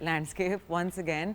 landscape once again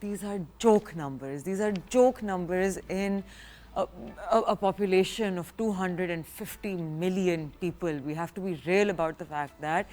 these are joke numbers. These are joke numbers in a population of 250 million people. We have to be real about the fact that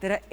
there are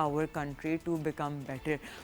our country to become better.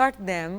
cut them.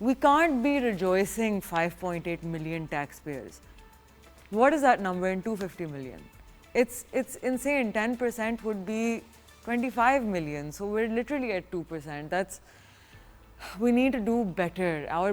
we can't be rejoicing 5.8 million taxpayers. What is that number in 250 million? It's insane. 10% would be 25 million. So we're literally at 2%. We need to do better. Our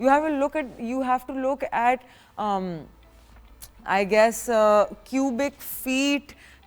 You have to look at I guess cubic feet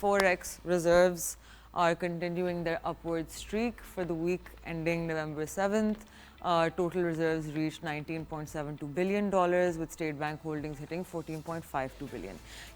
forex reserves are continuing their upward streak. For the week ending November 7th, total reserves reached $19.72 billion, with State Bank holdings hitting $14.52 billion.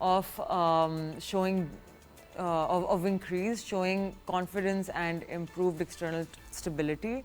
of showing of increase, showing confidence and improved external stability.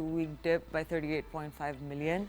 2-week dip by $38.5 million.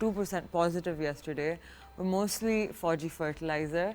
2% positive yesterday were mostly Fauji Fertilizer.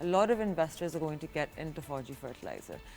a lot of investors are going to get into Fauji Fertilizer.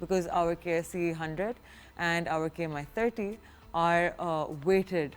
because our KSE 100 and our KMI 30 are weighted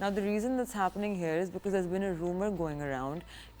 Now the reason that's happening here is because there's been a rumor going around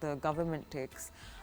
the government takes,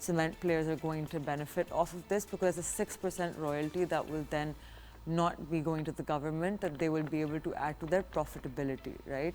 cement players are going to benefit off of this because a 6% royalty that will then not be going to the government, that they will be able to add to their profitability, right?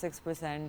6%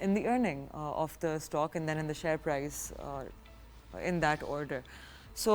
in the earning of the stock and then in the share price in that order. So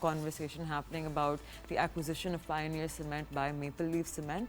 conversation happening about the acquisition of Pioneer Cement by Maple Leaf Cement.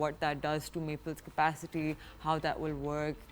what that does to Maple's capacity, how that will work,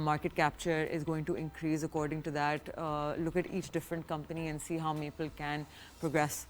market capture is going to increase according to that. Look at each different company and see how Maple can progress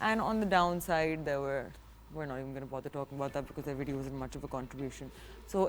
And on the downside, we're not even going to bother talking about that because their video wasn't much of a contribution. So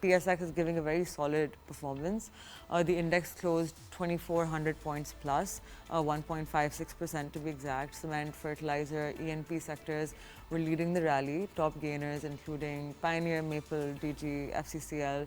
PSX is giving a very solid performance. The index closed 2,400 points plus, 1.56% to be exact. Cement, fertilizer, E&P sectors were leading the rally. Top gainers including Pioneer, Maple, DG, FCCL.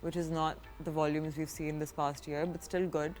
which is not the volumes we've seen this past year, but still good.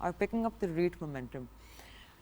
are picking up the REIT momentum.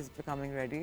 is becoming ready.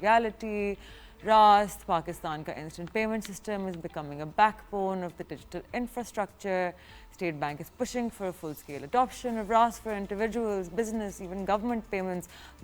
reality. Rast, Pakistan ka instant payment system is becoming a backbone of the digital infrastructure. State Bank is pushing for a full-scale adoption of Rast for individuals, business, even government payments.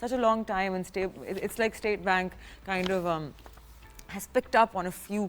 such a long time. And it's like State Bank kind of has picked up on a few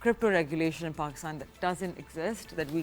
crypto regulation in Pakistan that doesn't exist, that we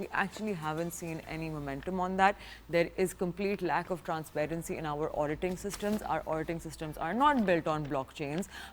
We actually haven't seen any momentum on that. There is complete lack of transparency in our auditing systems. Our auditing systems are not built on blockchains.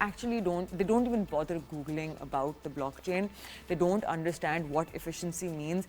actually they don't even bother googling about the blockchain. They don't understand what efficiency means.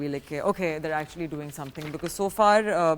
be like okay, they're actually doing something. Because so far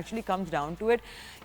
actually comes down to it,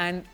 And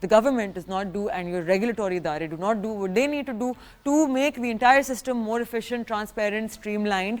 the government does not do and your regulatory idare do not do what they need to do to make the entire system more efficient, transparent, streamlined,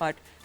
But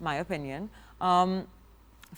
my opinion.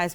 As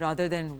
rather than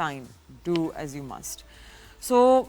Fine, do as you must. So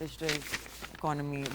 digital economy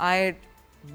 I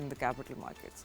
in the capital markets.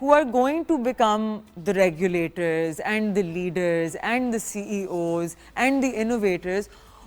who are going to become the regulators and the leaders and the CEOs and the innovators,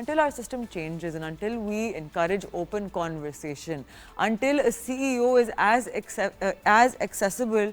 Until our system changes and until we encourage open conversation, until a CEO is as accessible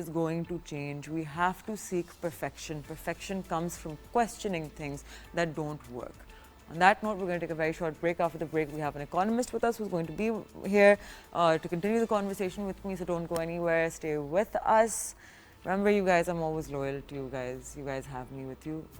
is going to change. We have to seek perfection. Perfection comes from questioning things that don't work. On that note, we're going to take a very short break. After the break, we have an economist with us who's going to be here to continue the conversation with me. So don't go anywhere. Stay with us. Remember, you guys, I'm always loyal to you guys. You guys have me with you.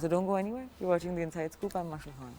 So don't go anywhere. You're watching The Inside Scoop. I'm Mashal Khan.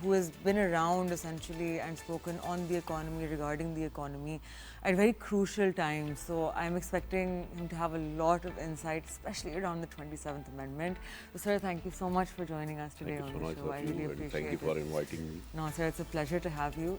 who has been around essentially and spoken on the economy, regarding the economy at very crucial times. So I'm expecting him to have a lot of insight, especially around the 27th Amendment. So sir, thank you so much for joining us today on the show. I really appreciate it. Thank you for inviting me. No sir, it's a pleasure to have you.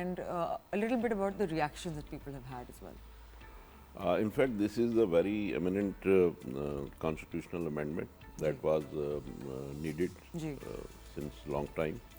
and a little bit about the reactions that people have had as well. In fact, this is a very eminent constitutional amendment that was needed since long time.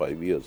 5 years,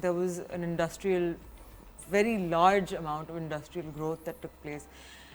there was an very large amount of industrial growth that took place.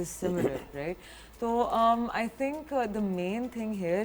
is similar, right? So I think the main thing here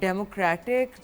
democratic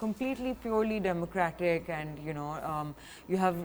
completely purely democratic, and you have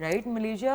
right? Malaysia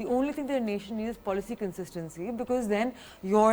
the only thing that a nation needs is policy consistency, because then your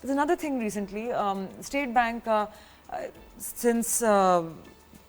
There's another thing recently, State Bank since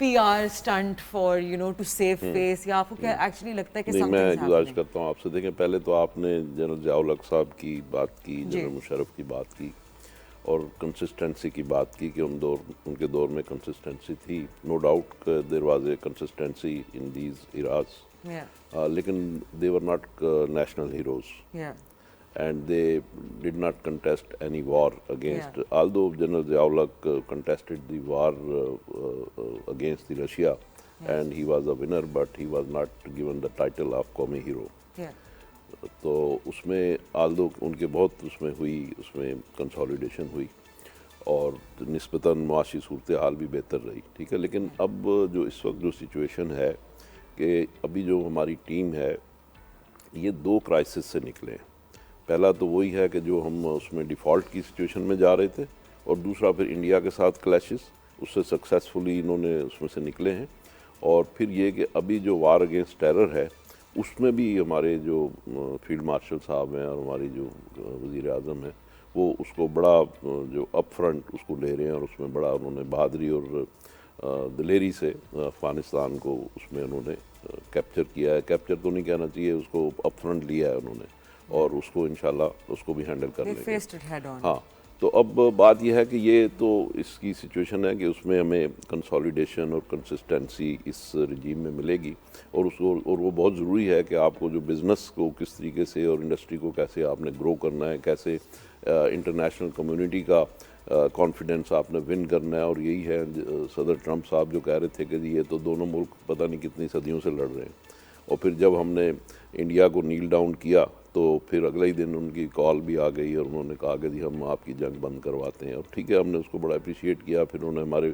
PR stunt for, to save face, یا آپ کو کیا actually لگتا ہے کہ نہیں، میں something's گزارش happening؟ کرتا ہوں آپ سے، دیکھیں پہلے تو آپ نے جنرل ضیاء الحق صاحب کی بات کی، جی جنرل مشرف کی بات کی، اور کنسسٹنسی کی بات کی کہ ان کے دور میں کنسسٹنسی تھی. No doubt there was a consistency in these eras, yeah لیکن they were not national heroes. yeah And they did not contest any war against, Yeah. although General Zia-ul-Haq contested the war against the Russia, and he was a winner, but he was not given the title of Qawmi hero. yeah تو اس میں although ان کے بہت اس میں ہوئی، اس میں consolidation ہوئی اور نسبتاً معاشی صورتحال بھی بہتر رہی، ٹھیک ہے. لیکن اب جو اس وقت جو سچویشن ہے کہ ابھی جو ہماری ٹیم ہے یہ دو کرائسس سے نکلے ہیں. پہلا تو وہی ہے کہ جو ہم اس میں ڈیفالٹ کی سچویشن میں جا رہے تھے، اور دوسرا پھر انڈیا کے ساتھ کلیشز، اس سے سکسیسفلی انہوں نے اس میں سے نکلے ہیں. اور پھر یہ کہ ابھی جو وار اگینسٹ ٹیرر ہے اس میں بھی ہمارے جو فیلڈ مارشل صاحب ہیں اور ہماری جو وزیر اعظم ہیں وہ اس کو بڑا جو اپ فرنٹ اس کو لے رہے ہیں، اور اس میں بڑا انہوں نے بہادری اور دلیری سے افغانستان کو اس میں انہوں نے کیپچر کیا ہے. کیپچر تو نہیں کہنا چاہیے، اس کو اپ فرنٹ لیا ہے انہوں نے، اور اس کو انشاءاللہ اس کو بھی ہینڈل کر they لیں گے. faced it head on. ہاں، تو اب بات یہ ہے کہ یہ تو اس کی سچویشن ہے کہ اس میں ہمیں کنسالیڈیشن اور کنسسٹنسی اس رجیم میں ملے گی، اور وہ بہت ضروری ہے کہ آپ کو جو بزنس کو کس طریقے سے اور انڈسٹری کو کیسے آپ نے گرو کرنا ہے، کیسے انٹرنیشنل کمیونٹی کا کانفیڈنس آپ نے ون کرنا ہے. اور یہی ہے صدر ٹرمپ صاحب جو کہہ رہے تھے کہ جی یہ تو دونوں ملک پتہ نہیں کتنی صدیوں سے لڑ رہے ہیں، اور پھر جب ہم نے انڈیا کو نیل ڈاؤن کیا تو پھر اگلے ہی دن ان کی کال بھی آ گئی اور انہوں نے کہا کہ جی ہم آپ کی جنگ بند کرواتے ہیں. اور ٹھیک ہے، ہم نے اس کو بڑا اپریشیٹ کیا. پھر انہوں نے ہمارے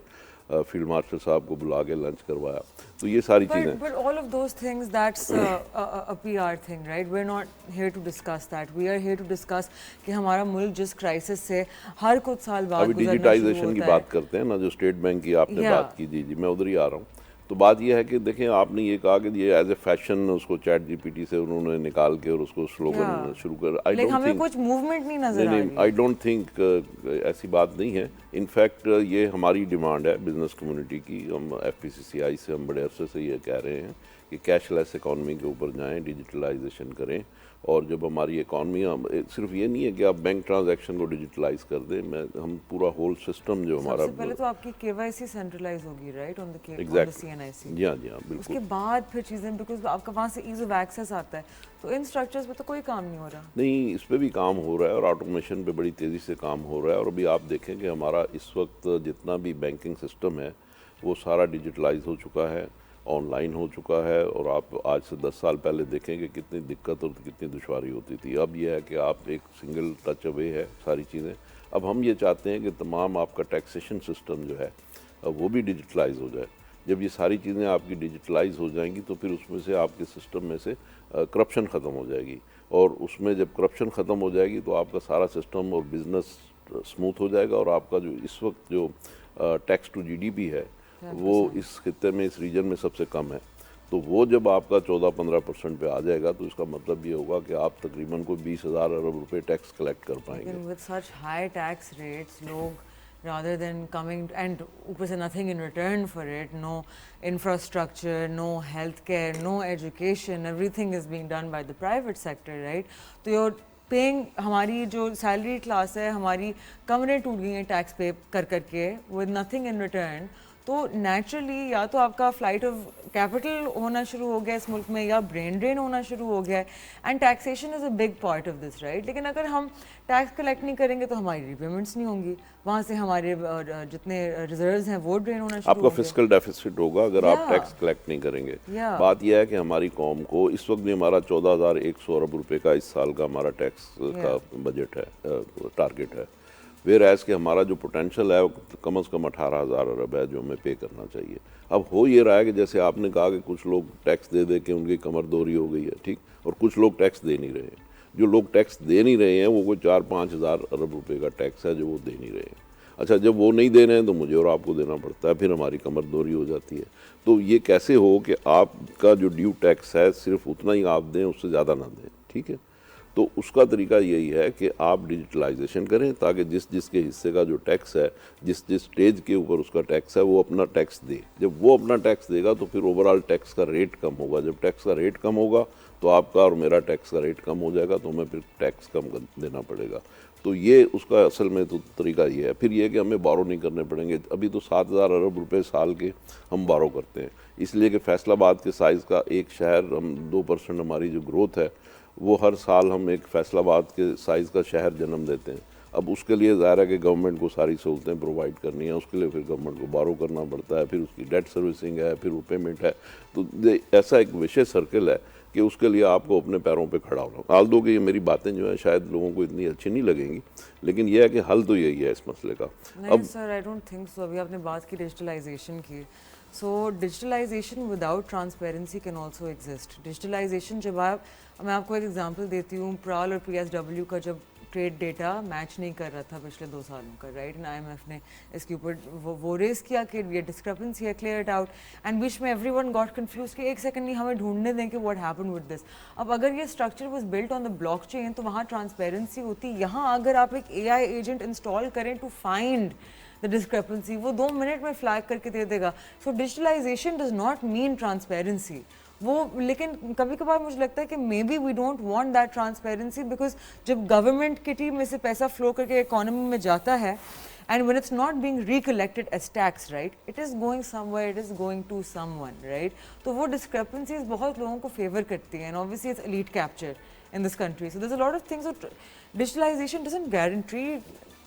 فیلڈ مارشل صاحب کو بلا کے لنچ کروایا. تو یہ ساری چیزیں But all of those things, that's a PR thing, right? We're not here to discuss that. We are here to discuss کہ ہمارا ملک جس کرائسس سے ہر کچھ سال بعد ابھی گزرنا شروع ڈیجیٹائزیشن کی ہوتا ہے. بات کرتے ہیں نا، جو اسٹیٹ بینک کی آپ نے Yeah. بات کی، جی جی میں ادھر ہی آ رہا ہوں. تو بات یہ ہے کہ دیکھیں آپ نے یہ کہا کہ یہ ایز اے فیشن اس کو چیٹ جی پی ٹی سے انہوں نے نکال کے اور اس کو سلوگن شروع کر. لیکن ہمیں کچھ موومنٹ نہیں نظر آ نہیں، رہی. آئی ڈونٹ تھنک ایسی بات نہیں ہے. ان فیکٹ یہ ہماری ڈیمانڈ ہے بزنس کمیونٹی کی. ہم ایف پی سی سی آئی سے ہم بڑے عرصے سے یہ کہہ رہے ہیں کہ کیش لیس اکانومی کے اوپر جائیں، ڈیجیٹلائزیشن کریں. اور جب ہماری اکانومی، صرف یہ نہیں ہے کہ آپ بینک ٹرانزیکشن کو ڈیجیٹلائز کر دیں، ہم پورا ہول سسٹم جو ہمارا، سب سے پہلے تو آپ کی KYC سینٹرلائز ہوگی، رائٹ، آن دا CNIC. جی ہاں جی ہاں اس بالکل. کے بعد پھر چیزیں، بیکاز آپ کا وہاں سے ایز آف ایکسیس آتا ہے، تو ان اسٹرکچرز پہ تو کوئی کام نہیں ہو رہا. نہیں، اس پہ بھی کام ہو رہا ہے، اور آٹومیشن پہ بڑی تیزی سے کام ہو رہا ہے. اور ابھی آپ دیکھیں کہ ہمارا اس وقت جتنا بھی بینکنگ سسٹم ہے وہ سارا ڈیجیٹلائز ہو چکا ہے، آن لائن ہو چکا ہے. اور آپ آج سے 10 سال پہلے دیکھیں کہ کتنی دقت اور کتنی دشواری ہوتی تھی. اب یہ ہے کہ آپ ایک سنگل ٹچ اوے ہے ساری چیزیں. اب ہم یہ چاہتے ہیں کہ تمام آپ کا ٹیکسیشن سسٹم جو ہے وہ بھی ڈیجیٹلائز ہو جائے. جب یہ ساری چیزیں آپ کی ڈیجیٹلائز ہو جائیں گی تو پھر اس میں سے آپ کے سسٹم میں سے کرپشن ختم ہو جائے گی. اور اس میں جب کرپشن ختم ہو جائے گی تو آپ کا سارا سسٹم اور بزنس اسموتھ ہو جائے گا. اور آپ کا جو اس وقت جو ٹیکس ٹو جی ڈی پی ہے وہ اس خطے میں، اس ریجن میں سب سے کم ہے. تو وہ جب آپ کا 14-15% پہ آ جائے گا تو اس کا مطلب یہ ہوگا کہ آپ تقریباً کوئی 20,000 ارب روپے ٹیکس کلیکٹ کر پائیں گے. لیکن with such high tax rates, لوگ rather than coming and اوپر سے nothing in return for it, no infrastructure, no healthcare, no education, everything is being done by the private sector, right? تو you're paying, ہماری جو salary class ہے ہماری کمریں ٹوٹ گئی ہیں ٹیکس پے کر کر کے with nothing in return. تو نیچرلی یا تو آپ کا فلائٹ آف کیپٹل ہونا شروع ہو گیا اس ملک میں، یا برین ڈرین ہونا شروع ہو گیا ہے. And taxation is a big part of this, right. لیکن اگر ہم ٹیکس کلیکٹ نہیں کریں گے تو ہماری ری پیمنٹس نہیں ہوں گی، وہاں سے ہمارے جتنے ریزروز ہیں وہ ڈرین ہونا شروع آپ کا ہوں گے. فسکل ڈیفیسٹ ہوگا اگر آپ ٹیکس کلیکٹ نہیں کریں گے. بات یہ ہے کہ ہماری قوم کو اس وقت بھی ہمارا 14,100 ارب روپے کا اس سال کا ہمارا ٹیکس کا بجٹ ہے، ٹارگٹ ہے. ویئر ایز کہ ہمارا جو پوٹینشیل ہے وہ کم از کم 18,000 ارب ہے جو ہمیں پے کرنا چاہیے. اب ہو یہ رہا ہے کہ جیسے آپ نے کہا کہ کچھ لوگ ٹیکس دے دے کے ان کی کمر دوری ہو گئی ہے، ٹھیک، اور کچھ لوگ ٹیکس دے نہیں رہے ہیں. جو لوگ ٹیکس دے نہیں رہے ہیں وہ کوئی 4-5 ہزار ارب روپے کا ٹیکس ہے جو وہ دے نہیں رہے ہیں. اچھا، جب وہ نہیں دے رہے ہیں تو مجھے اور آپ کو دینا پڑتا ہے، پھر ہماری کمر دوری ہو جاتی ہے. تو یہ کیسے ہو کہ آپ کا جو ڈیو ٹیکس ہے صرف اتنا ہی آپ دیں، اس سے زیادہ نہ دیں، ٹھیک ہے. تو اس کا طریقہ یہی ہے کہ آپ ڈیجیٹلائزیشن کریں تاکہ جس جس کے حصے کا جو ٹیکس ہے، جس اسٹیج کے اوپر اس کا ٹیکس ہے، وہ اپنا ٹیکس دے. جب وہ اپنا ٹیکس دے گا تو پھر اوور آل ٹیکس کا ریٹ کم ہوگا. جب ٹیکس کا ریٹ کم ہوگا تو آپ کا اور میرا ٹیکس کا ریٹ کم ہو جائے گا، تو ہمیں پھر ٹیکس کم دینا پڑے گا. تو یہ اس کا اصل میں تو طریقہ یہ ہے. پھر یہ کہ ہمیں بارو نہیں کرنے پڑیں گے. ابھی تو 7,000 ارب روپے سال کے ہم بارو کرتے ہیں، اس لیے کہ فیصل آباد کے سائز کا ایک شہر، ہم 2% ہماری جو گروتھ ہے وہ ہر سال ہم ایک فیصل آباد کے سائز کا شہر جنم دیتے ہیں. اب اس کے لیے ظاہر ہے کہ گورنمنٹ کو ساری سہولتیں پرووائڈ کرنی ہیں، اس کے لیے پھر گورنمنٹ کو بارو کرنا پڑتا ہے، پھر اس کی ڈیٹ سروسنگ ہے، پھر وہ پیمنٹ ہے. تو ایسا ایک وشے سرکل ہے کہ اس کے لیے آپ کو اپنے پیروں پہ کھڑا ہونا. آل دو کہ یہ میری باتیں جو ہیں شاید لوگوں کو اتنی اچھی نہیں لگیں گی، لیکن یہ ہے کہ حل تو یہی ہے اس مسئلے کا. نہیں سر، آئی ڈونٹ تھنک سو. ابھی آپ نے بات کی ڈیجیٹلائزیشن کی، so digitalisation without transparency can also exist. Digitalisation جب میں آپ کو ایک ایگزامپل دیتی ہوں. پرال اور PSW کا جب ٹریڈ ڈیٹا میچ نہیں کر رہا تھا پچھلے 2 سالوں کا، رائٹ، اینڈ IMF نے اس کے اوپر وہ ریز کیا کہ یہ ڈسکرپنسی ہے، کلیئر اٹ آؤٹ. اینڈ بیچ میں ایوری ون گاٹ کنفیوز کہ ایک سیکنڈ نہیں، ہمیں ڈھونڈنے دیں کہ واٹ ہیپن ود دس. اب اگر یہ structure was built on the blockchain تو وہاں ٹرانسپیرنسی ہوتی. یہاں اگر آپ ایک AI ایجنٹ انسٹال کریں ٹو فائنڈ the discrepancy, وہ 2 منٹ میں فلیگ کر کے دے دے گا. So digitalisation does not mean transparency. وہ لیکن کبھی کبھار مجھے لگتا ہے کہ maybe we don't want that transparency, because جب گورنمنٹ کٹی میں سے پیسہ فلو کر کے اکانومی میں جاتا ہے and when it's not being recollected as tax, right, it is going somewhere, it is going to someone, right. تو وہ discrepancies بہت لوگوں کو فیور کرتی ہیں, and obviously it's elite capture in this country. So there's a lot of things that digitalization doesn't guarantee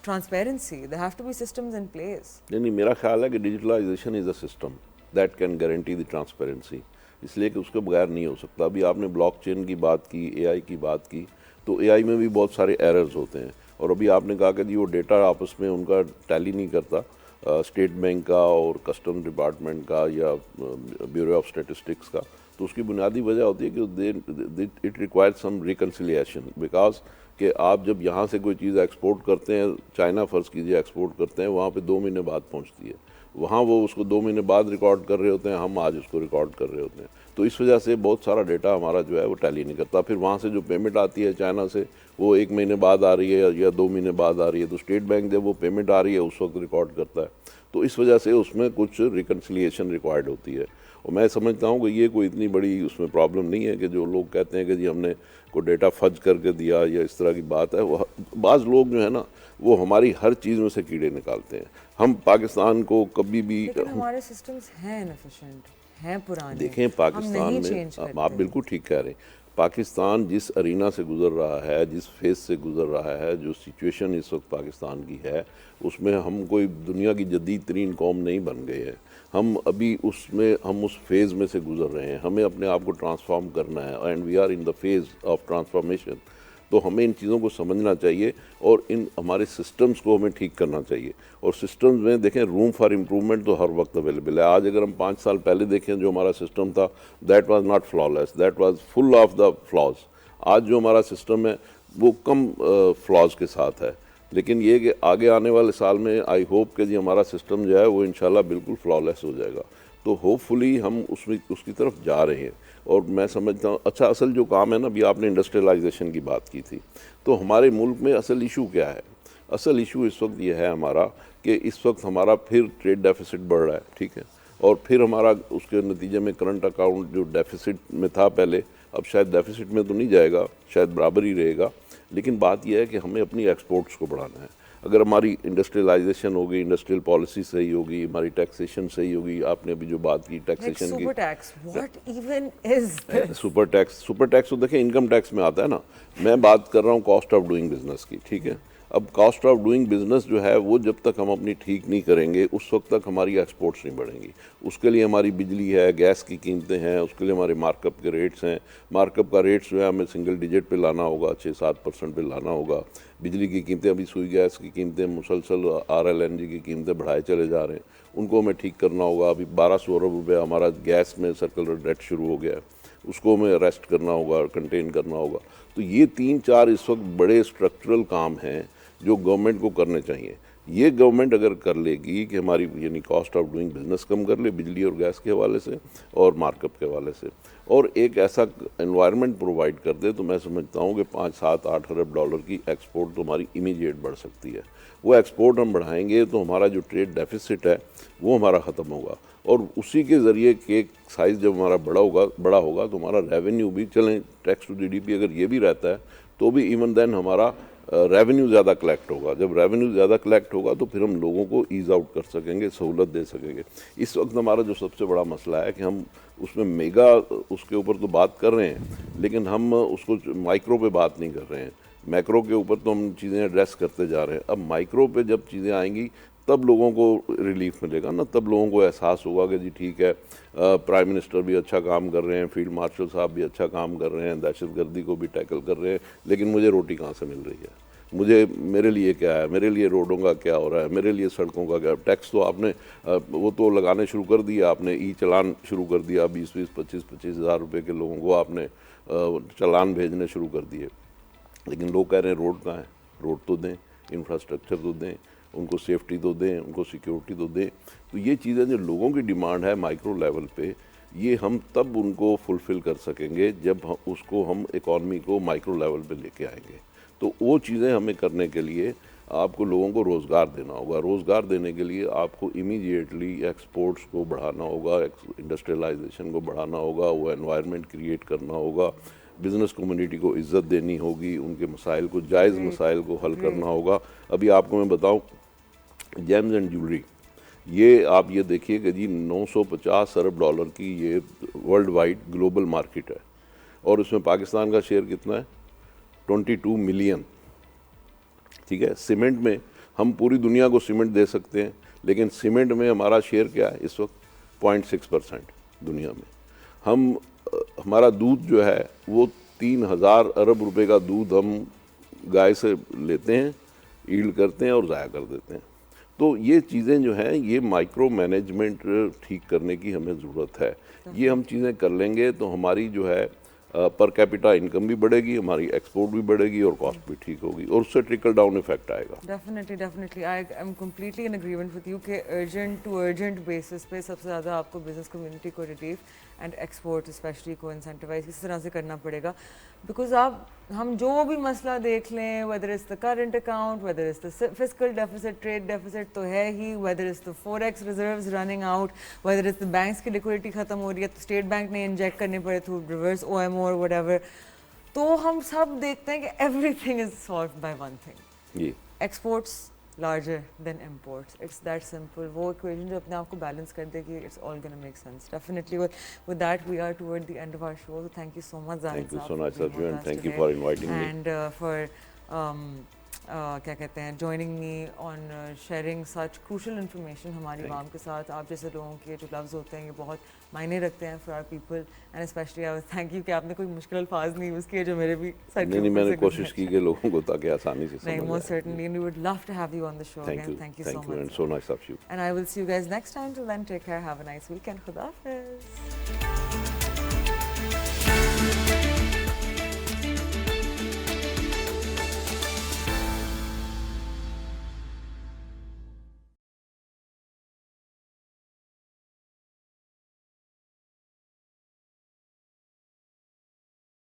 transparency. There have to be systems in place. نہیں میرا خیال ہے کہ digitalisation is a system that can guarantee the transparency, اس لیے کہ اس کے بغیر نہیں ہو سکتا. ابھی آپ نے بلاک چین کی بات کی، AI کی بات کی، تو AI میں بھی بہت سارے ایررز ہوتے ہیں. اور ابھی آپ نے کہا کہ جی وہ ڈیٹا آپس میں ان کا ٹیلی نہیں کرتا، اسٹیٹ بینک کا اور کسٹم ڈپارٹمنٹ کا یا بیورو آف اسٹیٹسٹکس کا. تو اس کی بنیادی وجہ ہوتی ہے کہ it require some reconciliation, because کہ آپ جب یہاں سے کوئی چیز ایکسپورٹ کرتے ہیں، چائنا فرض کیجیے ایکسپورٹ کرتے ہیں، وہاں پہ 2 مہینے بعد پہنچتی ہے، وہاں وہ اس کو 2 مہینے بعد ریکارڈ کر رہے ہوتے ہیں، ہم آج اس کو ریکارڈ کر رہے ہوتے ہیں. تو اس وجہ سے بہت سارا ڈیٹا ہمارا جو ہے وہ ٹیلی نہیں کرتا. پھر وہاں سے جو پیمنٹ آتی ہے چائنا سے، وہ 1 مہینے بعد آ رہی ہے یا 2 مہینے بعد آ رہی ہے، تو اسٹیٹ بینک جب وہ پیمنٹ آ رہی ہے اس وقت ریکارڈ کرتا ہے. تو اس وجہ سے اس میں کچھ ریکنسیلیشن ریکوائرڈ ہوتی ہے. اور میں سمجھتا ہوں کہ یہ کوئی اتنی بڑی اس میں پرابلم نہیں ہے کہ جو لوگ کہتے ہیں کہ جی ہم نے کوئی ڈیٹا فج کر کے دیا یا اس طرح کی بات ہے. بعض لوگ جو ہے نا وہ ہماری ہر چیز میں سے کیڑے نکالتے ہیں. ہم پاکستان کو کبھی بھی، لیکن ہمارے سسٹمز ہیں انفیشینٹ، ہیں پرانے. دیکھیں پاکستان میں آپ بالکل ٹھیک کہہ رہے ہیں، پاکستان جس ارینا سے گزر رہا ہے، جس فیز سے گزر رہا ہے، جو سچویشن اس وقت پاکستان کی ہے، اس میں ہم کوئی دنیا کی جدید ترین قوم نہیں بن گئے ہیں. ہم ابھی ہم اس فیز میں سے گزر رہے ہیں. ہمیں اپنے آپ کو ٹرانسفارم کرنا ہے، and we are in the phase of transformation. تو ہمیں ان چیزوں کو سمجھنا چاہیے اور ان ہمارے سسٹمز کو ہمیں ٹھیک کرنا چاہیے. اور سسٹمز میں دیکھیں روم فار امپرومنٹ تو ہر وقت اویلیبل ہے. آج اگر ہم 5 سال پہلے دیکھیں جو ہمارا سسٹم تھا، that was not flawless, that was full of the flaws. آج جو ہمارا سسٹم ہے وہ کم فلاز کے ساتھ ہے. لیکن یہ کہ آگے آنے والے سال میں آئی ہوپ کہ جی ہمارا سسٹم جو ہے وہ انشاءاللہ بالکل فلالیس ہو جائے گا. تو ہوپ فلی ہم اس کی طرف جا رہے ہیں. اور میں سمجھتا ہوں اچھا اصل جو کام ہے نا، ابھی آپ نے انڈسٹریلائزیشن کی بات کی تھی، تو ہمارے ملک میں اصل ایشو کیا ہے؟ اصل ایشو اس وقت یہ ہے ہمارا کہ اس وقت ہمارا پھر ٹریڈ ڈیفیسٹ بڑھ رہا ہے، ٹھیک ہے، اور پھر ہمارا اس کے نتیجے میں کرنٹ اکاؤنٹ جو ڈیفیسٹ میں تھا پہلے، اب شاید ڈیفیسٹ میں تو نہیں جائے گا، شاید برابر ہی رہے گا. لیکن بات یہ ہے کہ ہمیں اپنی ایکسپورٹس کو بڑھانا ہے. اگر ہماری انڈسٹریلائزیشن ہوگی، انڈسٹریل پالیسی صحیح ہوگی، ہماری ٹیکسیشن صحیح ہوگی. آپ نے ابھی جو بات کی ٹیکسیشن کی، سپر ٹیکس تو دیکھیں انکم ٹیکس میں آتا ہے نا. میں بات کر رہا ہوں کاسٹ آف ڈوئنگ بزنس کی، ٹھیک ہے. اب کاسٹ آف ڈوئنگ بزنس جو ہے وہ جب تک ہم اپنی ٹھیک نہیں کریں گے اس وقت تک ہماری ایکسپورٹس نہیں بڑھیں گی. اس کے لیے ہماری بجلی ہے، گیس کی قیمتیں ہیں، اس کے لیے ہمارے مارک اپ کے ریٹس ہیں. مارک اپ کا ریٹس جو ہے ہمیں سنگل ڈیجٹ پہ لانا ہوگا، 6-7% پہ لانا ہوگا. بجلی کی قیمتیں، ابھی سوئی گیس کی قیمتیں مسلسل RLNG کی قیمتیں بڑھائے چلے جا رہے ہیں، ان کو ہمیں ٹھیک کرنا ہوگا. ابھی 1200 ارب روپے ہمارا گیس میں سرکلر ڈیٹ شروع ہو گیا ہے، اس کو ہمیں اریسٹ کرنا ہوگا، کنٹین کرنا ہوگا. تو یہ 3-4 اس وقت بڑے اسٹرکچرل کام ہیں جو گورنمنٹ کو کرنے چاہیے. یہ گورنمنٹ اگر کر لے گی کہ ہماری یعنی کاسٹ آف ڈوئنگ بزنس کم کر لے بجلی اور گیس کے حوالے سے اور مارک اپ کے حوالے سے، اور ایک ایسا انوائرمنٹ پرووائڈ کر دے تو میں سمجھتا ہوں کہ 5-7-8 ارب ڈالر کی ایکسپورٹ تو ہماری امیڈیٹ بڑھ سکتی ہے. وہ ایکسپورٹ ہم بڑھائیں گے تو ہمارا جو ٹریڈ ڈیفیسٹ ہے وہ ہمارا ختم ہوگا, اور اسی کے ذریعے کیک سائز جب ہمارا بڑا ہوگا تو ہمارا ریونیو بھی, چلیں ٹیکس ٹو جی ڈی پی اگر یہ بھی رہتا ہے تو بھی ایون دین ہمارا ریونیو زیادہ کلیکٹ ہوگا. جب ریونیو زیادہ کلیکٹ ہوگا تو پھر ہم لوگوں کو ایز آؤٹ کر سکیں گے, سہولت دے سکیں گے. اس وقت ہمارا جو سب سے بڑا مسئلہ ہے کہ ہم اس میں میگا اس کے اوپر تو بات کر رہے ہیں لیکن ہم اس کو مائکرو پہ بات نہیں کر رہے ہیں. میکرو کے اوپر تو ہم چیزیں ایڈریس کرتے جا رہے ہیں, اب مائکرو پہ جب چیزیں آئیں گی تب لوگوں کو ریلیف ملے گا نا, تب لوگوں کو احساس ہوگا کہ جی ٹھیک ہے, پرائم منسٹر بھی اچھا کام کر رہے ہیں, فیلڈ مارشل صاحب بھی اچھا کام کر رہے ہیں, دہشت گردی کو بھی ٹیکل کر رہے ہیں, لیکن مجھے روٹی کہاں سے مل رہی ہے, میرے لیے کیا ہے, میرے لیے روڈوں کا کیا ہو رہا ہے, میرے لیے سڑکوں کا کیا. ٹیکس تو آپ نے وہ تو لگانے شروع کر دیا, آپ نے ای چلان شروع کر دیا, 20-25 ہزار روپے کے لوگوں کو آپ نے چلان بھیجنے شروع کر دیے, لیکن لوگ کہہ رہے ہیں روڈ کہاں ہے. روڈ تو دیں, انفراسٹرکچر تو دیں, ان کو سیفٹی تو دیں, ان کو سیکیورٹی تو دیں. تو یہ چیزیں جو لوگوں کی ڈیمانڈ ہے مائکرو لیول پہ, یہ ہم تب ان کو فلفل کر سکیں گے جب اس کو ہم اکانومی کو مائکرو لیول پہ لے کے آئیں گے. تو وہ چیزیں ہمیں کرنے کے لیے آپ کو لوگوں کو روزگار دینا ہوگا. روزگار دینے کے لیے آپ کو امیڈیٹلی ایکسپورٹس کو بڑھانا ہوگا, انڈسٹریلائزیشن کو بڑھانا ہوگا, وہ انوائرمنٹ کریٹ کرنا ہوگا, بزنس کمیونٹی کو عزت دینی ہوگی, ان کے مسائل کو, جائز مسائل کو حل کرنا ہوگا. ابھی آپ کو میں بتاؤں, جیمز اینڈ جیولری, یہ آپ یہ دیکھیے کہ جی 950 ارب ڈالر کی یہ ورلڈ وائڈ گلوبل مارکیٹ ہے, اور اس میں پاکستان کا شیئر کتنا ہے, 22 ملین. ٹھیک ہے, سیمنٹ میں ہم پوری دنیا کو سیمنٹ دے سکتے ہیں, لیکن سیمنٹ میں ہمارا شیئر کیا ہے اس وقت, 0.6% دنیا میں. ہمارا دودھ جو ہے وہ 3000 ارب روپے کا دودھ ہم گائے سے لیتے ہیں, ایلڈ کرتے ہیں اور ضائع کر دیتے ہیں. تو یہ چیزیں جو ہیں یہ مائکرو مینجمنٹ ٹھیک کرنے کی ہمیں ضرورت ہے. یہ ہم چیزیں کر لیں گے تو ہماری جو ہے پر کیپٹا انکم بھی بڑھے گی, ہماری ایکسپورٹ بھی بڑھے گی اور کاسٹ بھی ٹھیک ہوگی, اور اس سے ٹرکل ڈاؤن ایفیکٹ آئے گا. Definitely I am completely in agreement with you کہ ارجنٹ ٹو ارجنٹ بیسس پہ سب سے زیادہ آپ کو بزنس کمیونٹی کو ریلیف اینڈ ایکسپورٹ اسپیشلی کو انسینٹیوائز اس طرح سے کرنا پڑے گا. بیکاز ہم جو بھی مسئلہ دیکھ لیں, whether is the current account, whether is the fiscal deficit, trade deficit تو ہے ہی, whether is the forex reserves running out, whether is the banks کی لیکوڈیٹی ختم ہو رہی ہے تو اسٹیٹ بینک نے انجیکٹ کرنے پڑے through reverse O M O اور وٹ ایور. تو ہم سب دیکھتے ہیں کہ everything is solved by one thing, جی exports larger than imports. It's that simple. وہ equation جو اپنے آپ کو بیلنس کر دے گی, it's all gonna make sense. Definitely. With that, we are toward the end of our show. So thank you so much, Zahid. Thank you so much, Sarju, and thank you for inviting me. And for کیا کہتے ہیں joining me on sharing such crucial information ہماری عوام کے ساتھ. آپ جیسے لوگوں کے جو لفظ ہوتے ہیں یہ بہت معنی رکھتے ہیں for our people, and especially I thank you کہ آپ نے کوئی مشکل الفاظ نہیں یوز کیے جو میرے بھی نہیں, میں نے کوشش کی کہ لوگوں کو تاکہ آسانی سے سمجھ آئے. Most certainly, and we would love to have you on the show again. Thank you so much. And so nice of you. And I will see you guys next time. Till then, take care. Have a nice weekend. Khuda Hafiz.